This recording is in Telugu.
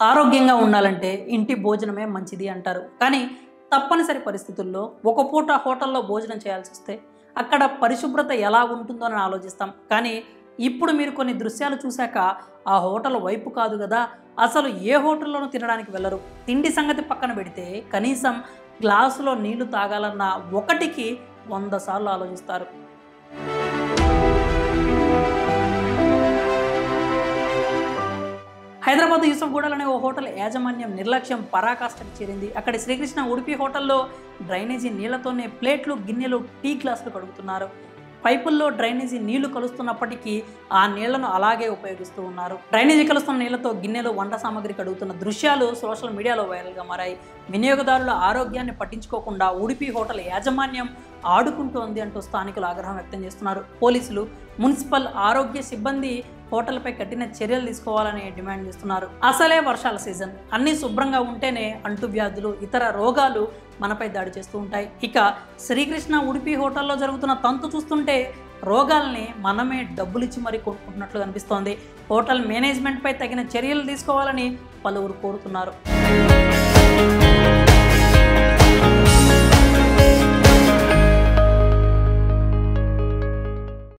ఆరోగ్యంగా ఉండాలంటే ఇంటి భోజనమే మంచిది అంటారు. కానీ తప్పనిసరి పరిస్థితుల్లో ఒక పూట హోటల్లో భోజనం చేయాల్సి వస్తే అక్కడ పరిశుభ్రత ఎలా ఉంటుందో అని ఆలోచిస్తాం. కానీ ఇప్పుడు మీరు కొన్ని దృశ్యాలు చూశాక ఆ హోటల్ వైపు కాదు కదా, అసలు ఏ హోటల్లోనూ తినడానికి వెళ్ళరు. తిండి సంగతి పక్కన పెడితే కనీసం గ్లాసులో నీళ్లు తాగాలన్న ఒకటికి 100 సార్లు ఆలోచిస్తారు. హైదరాబాద్ యూసఫ్గూడలోని ఓ హోటల్ యాజమాన్యం నిర్లక్ష్యం పరాకాష్ఠకు చేరింది. అక్కడి శ్రీకృష్ణ ఉడిపి హోటల్లో డ్రైనేజీ నీళ్లతోనే ప్లేట్లు, గిన్నెలు, టీ గ్లాసులు కడుగుతున్నారు. పైపుల్లో డ్రైనేజీ నీళ్లు కలుస్తున్నప్పటికీ ఆ నీళ్లను అలాగే ఉపయోగిస్తూ ఉన్నారు. డ్రైనేజీ కలుస్తున్న నీళ్లతో గిన్నెలు, వంట సామాగ్రి కడుగుతున్న దృశ్యాలు సోషల్ మీడియాలో వైరల్గా మారాయి. వినియోగదారుల ఆరోగ్యాన్ని పట్టించుకోకుండా ఉడిపి హోటల్ యాజమాన్యం ఆడుకుంటోంది అంటూ స్థానికులు ఆగ్రహం వ్యక్తం చేస్తున్నారు. పోలీసులు, మున్సిపల్ ఆరోగ్య సిబ్బంది హోటల్పై కఠిన చర్యలు తీసుకోవాలని డిమాండ్ చేస్తున్నారు. అసలే వర్షాల సీజన్, అన్నీ శుభ్రంగా ఉంటేనే అంటువ్యాధులు, ఇతర రోగాలు మనపై దాడి చేస్తూ ఉంటాయి. ఇక శ్రీకృష్ణ ఉడిపి హోటల్లో జరుగుతున్న తంతు చూస్తుంటే రోగాల్ని మనమే డబ్బులిచ్చి మరీ కొనుక్కుంటున్నట్లు కనిపిస్తోంది. హోటల్ మేనేజ్మెంట్పై తగిన చర్యలు తీసుకోవాలని పలువురు కోరుతున్నారు.